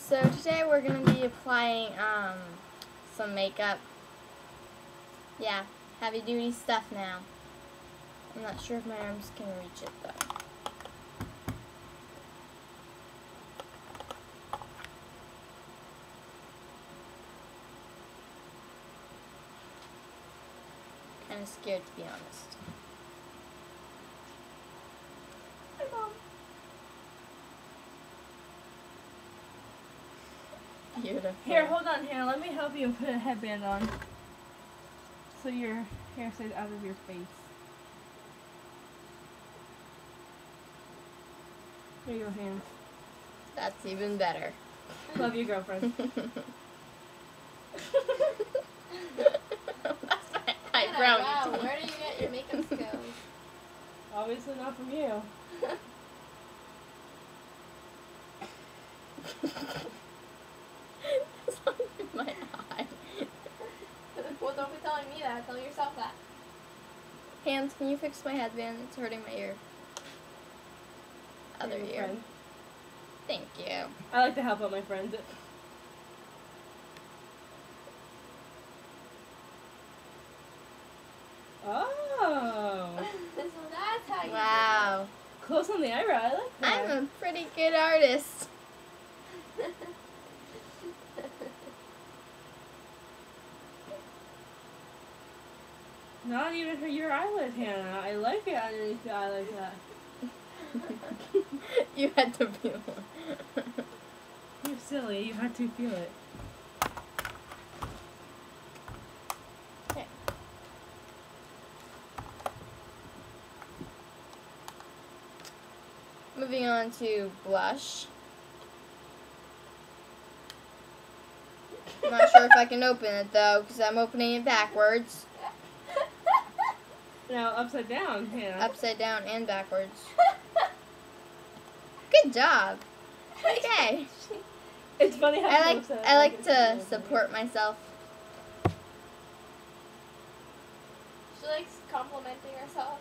So today we're going to be applying some makeup. Yeah, heavy duty stuff now. I'm not sure if my arms can reach it though. Kind of scared, to be honest. Hi, Mom. Beautiful. Here, hold on, Hannah. Let me help you put a headband on. So your hair stays out of your face. Here you go, Hannah. That's even better. Love you, girlfriend. Eyebrow. Wow, where do you get your makeup skills? Obviously not from you. It's not in my eye. Well, don't be telling me that. Tell yourself that. Hands, can you fix my headband? It's hurting my ear. Other You're my ear. friend. Thank you. I like to help out my friends. Oh. So that's how you Wow. Close on the eyebrow. I like that. I'm a pretty good artist. do it. Not even for your eyelid, Hannah. I like it underneath the eye like that. You had to feel it. You're silly. You had to feel it. Okay. Moving on to blush. I'm not sure if I can open it though, because I'm opening it backwards. Now upside down, Hannah. Upside down and backwards. Good job. Okay. It's funny how I close that- like it's to close. support myself. She likes complimenting herself.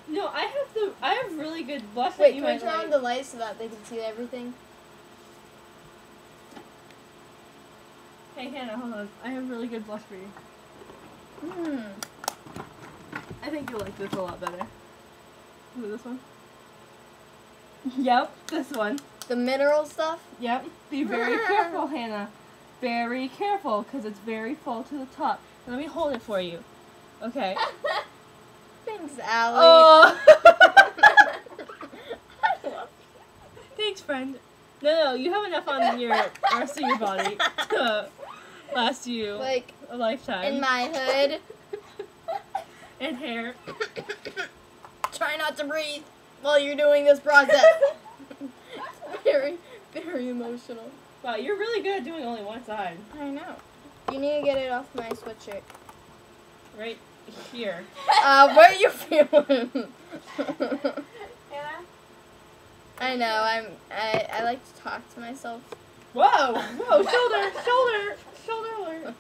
No, I have really good blush that Wait, you can we might turn like. on the light so that they can see everything? Hey Hannah, hold on. I have really good blush for you. Hmm. I think you'll like this a lot better. Is it this one? Yep, this one. The mineral stuff? Yep. Be very careful, Hannah. Very careful, because it's very full to the top. Let me hold it for you. Okay. Thanks, Allie. Oh! I love Thanks, friend. No, you have enough on your rest of your body to last you Like, a lifetime. in my hood. And hair. Try not to breathe while you're doing this process. Very, very emotional. Wow, you're really good at doing only one side. I know. You need to get it off my sweatshirt. Right here. Where are you feeling? Hannah? I know. I like to talk to myself. Whoa! Whoa! Shoulder alert!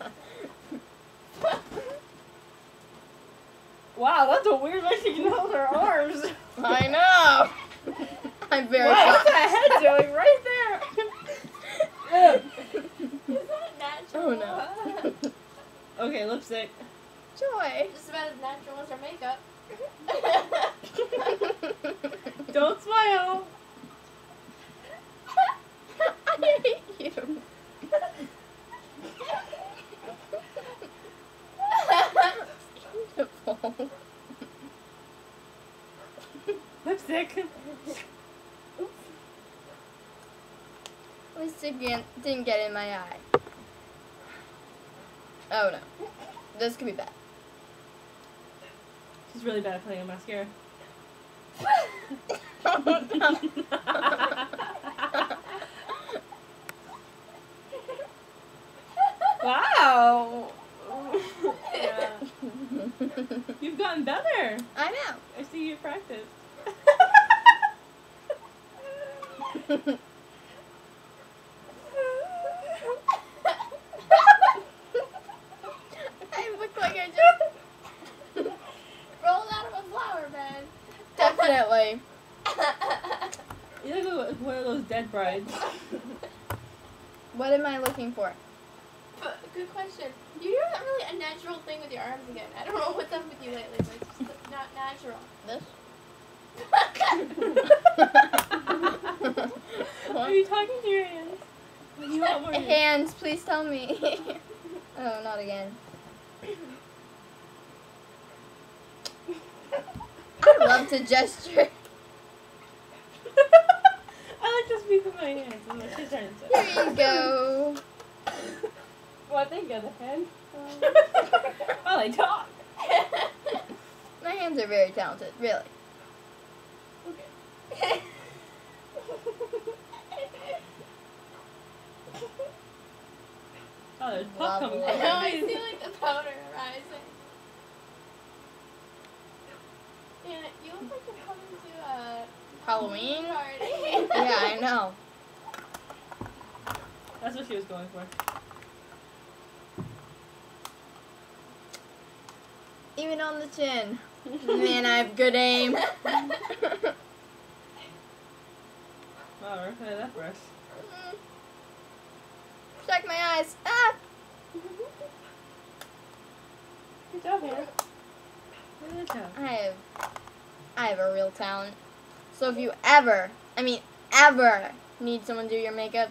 Wow, that's a weird way she can hold her arms. I know. I'm very. Wow, what's that head doing right there? Is that natural? Oh no. Okay, lipstick. Joy. Just about as natural as her makeup. Don't smile. I hate you. Beautiful. Lipstick. At least it didn't get in my eye. Oh no. This could be bad. She's really bad at putting on mascara. Oh, no. Wow. Yeah. You've gotten better. I know. I see you practice. I look like I just Rolled out of a flower bed. Definitely. You look like one of those dead brides. What am I looking for? Good question. You're doing really a natural thing with your arms again. I don't know what's up with you lately, but it's just not natural. This? Are you talking to your hands? You want more Hands, please tell me. Oh, not again. I love to gesture. I like to speak with my hands. Is what she's trying to say. Here you go. What they got a hand? Oh, they talk. My hands are very talented, really. Okay. Oh, there's pop coming Lovely. from I know, her. I see like the powder rising. And you look like you're coming to a Halloween? party. Yeah, I know. That's what she was going for. Even on the chin. Man, I have good aim. Wow, we're looking at that brush. Check my eyes. Ah! Good job, Hannah. Good job. I have a real talent. So if you ever need someone to do your makeup,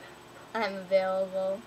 I'm available.